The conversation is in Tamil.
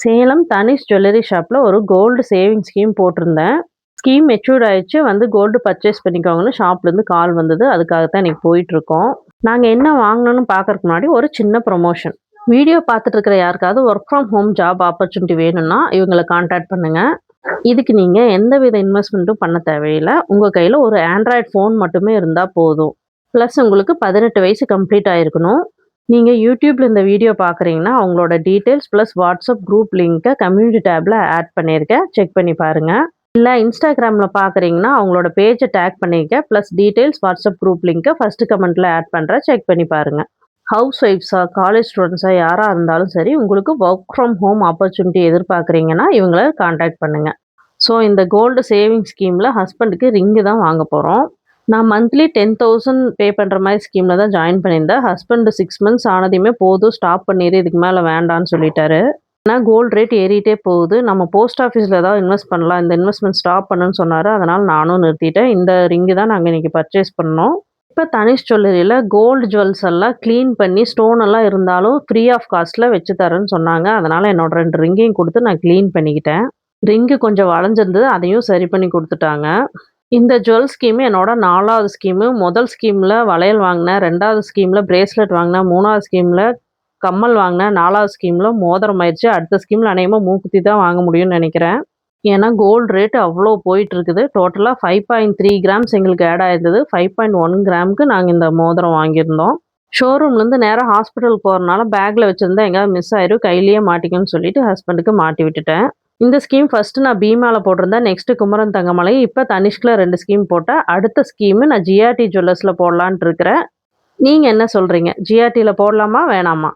சேலம் தனிஷ் ஜுவல்லரி ஷாப்ல ஒரு கோல்டு சேவிங் ஸ்கீம் போட்டிருந்தேன். ஸ்கீம் மெச்சூர்ட் ஆயிடுச்சு. வந்து கோல்டு பர்ச்சேஸ் பண்ணிக்கோங்கன்னு ஷாப்லேருந்து கால் வந்தது. அதுக்காக தான் இன்னைக்கு போயிட்டுருக்கோம். நாங்க என்ன வாங்கணும்னு பார்க்கறதுக்கு முன்னாடி ஒரு சின்ன ப்ரொமோஷன். வீடியோ பார்த்துட்டு இருக்கிற யாருக்காவது work from home job opportunity வேணும்னா இவங்கள கான்டாக்ட் பண்ணுங்க. இதுக்கு நீங்க எந்தவித இன்வெஸ்ட்மெண்ட்டும் பண்ண தேவையில்ல. உங்க கையில ஒரு ஆண்ட்ராய்டு ஃபோன் மட்டுமே இருந்தா போதும். ப்ளஸ் உங்களுக்கு 18 வயசு கம்ப்ளீட் ஆயிருக்கணும். நீங்க யூடியூப்ல இந்த வீடியோ பார்க்குறீங்கன்னா, அவங்களோட டீட்டெயில்ஸ் ப்ளஸ் வாட்ஸ்அப் குரூப் லிங்க்க கம்யூனிட்டி டேப்ல ஆட் பண்ணியிருக்கேன். செக் பண்ணி பாருங்க. இல்ல இன்ஸ்டாகிராம்ல பார்க்குறீங்கன்னா, அவங்களோட பேஜ டேக் பண்ணிக்க. ப்ளஸ் டீட்டெயில்ஸ் வாட்ஸ்அப் குரூப் லிங்க்க ஃபர்ஸ்ட் கமெண்ட்ல ஆட் பண்றேன். செக் பண்ணி பாருங்க. ஹவுஸ் ஒய்ஃப்ஸா, காலேஜ் ஸ்டூடண்ட்ஸா யாரா இருந்தாலும் சரி, உங்களுக்கு ஒர்க் ஃப்ரம் ஹோம் ஆப்பர்ச்சுனிட்டி எதிர்பார்க்குறீங்கன்னா, இவங்கள கான்டாக்ட் பண்ணுங்க. ஸோ இந்த கோல்டு சேவிங் ஸ்கீம்ல ஹஸ்பண்டுக்கு ரிங்கு தான் வாங்க போறோம். நான் மந்த்லி 10,000 பே பண்ற மாரி ஸ்கீம்ல தான் ஜாயின் பண்ணியிருந்தேன். ஹஸ்பண்ட் 6 மந்த்ஸ் ஆனதையுமே போதும் ஸ்டாப் பண்ணிரு, இதுக்கு மேல வேண்டான்னு சொல்லிட்டாரு. ஏன்னா கோல்டு ரேட் ஏறிட்டே போகுது. நம்ம போஸ்ட் ஆஃபீஸ்ல ஏதாவது இன்வெஸ்ட் பண்ணலாம். இந்த இன்வெஸ்ட்மெண்ட் ஸ்டாப் பண்ணுன்னு சொன்னாரு. அதனால நானும் நிறுத்திட்டேன். இந்த ரிங்கு தான் நாங்க இன்னைக்கு பர்ச்சேஸ் பண்ணோம். இப்ப தனிஷ் ஜுவல்லரியில கோல்டு ஜுவல்ஸ் எல்லாம் கிளீன் பண்ணி ஸ்டோன் எல்லாம் இருந்தாலும் ஃப்ரீ ஆஃப் காஸ்ட்ல வச்சு தரேன்னு சொன்னாங்க. அதனால என்னோட 2 ரிங்கையும் குடுத்து நான் கிளீன் பண்ணிக்கிட்டேன். ரிங்கு கொஞ்சம் வளைஞ்சிருந்தது. அதையும் சரி பண்ணி குடுத்துட்டாங்க. இந்த ஜுவல் ஸ்கீம் என்னோட 4வது ஸ்கீமு. முதல் ஸ்கீம்ல வளையல் வாங்கினேன். 2வது ஸ்கீம்ல பிரேஸ்லெட் வாங்கினேன். 3வது ஸ்கீம்ல கம்மல் வாங்கினேன். 4வது ஸ்கீம்ல மோதிரம் ஆயிடுச்சு. அடுத்த ஸ்கீம்ல அநேகமா மூக்குத்தி தான் வாங்க முடியும்னு நினைக்கிறேன். ஏன்னா கோல்டு ரேட் அவ்வளோ போயிட்டு இருக்குது. டோட்டலா 5.3 கிராம்ஸ் எங்களுக்கு ஆட் ஆயிருந்தது. 5.1 கிராமுக்கு நாங்க இந்த மோதிரம் வாங்கியிருந்தோம். ஷோரூம்லேருந்து நேரா ஹாஸ்பிட்டல் போறனால பேக்ல வச்சிருந்தா எங்கேயாவது மிஸ் ஆயிரும். கையிலேயே மாட்டிக்கும்னு சொல்லிட்டு ஹஸ்பண்டுக்கு மாட்டி விட்டுட்டேன். இந்த ஸ்கீம் ஃபர்ஸ்ட் நான் பீமால போட்டிருந்தேன். நெக்ஸ்ட் குமரன் தங்கமலை. இப்ப தனிஷ்க்ல 2 ஸ்கீம் போட்டேன். அடுத்த ஸ்கீம் நான் ஜிஆர்டி ஜுவல்லர்ஸ்ல போடலான்ட்டு இருக்கிறேன். நீங்க என்ன சொல்றீங்க? ஜிஆர்டில போடலாமா? வேணாமா?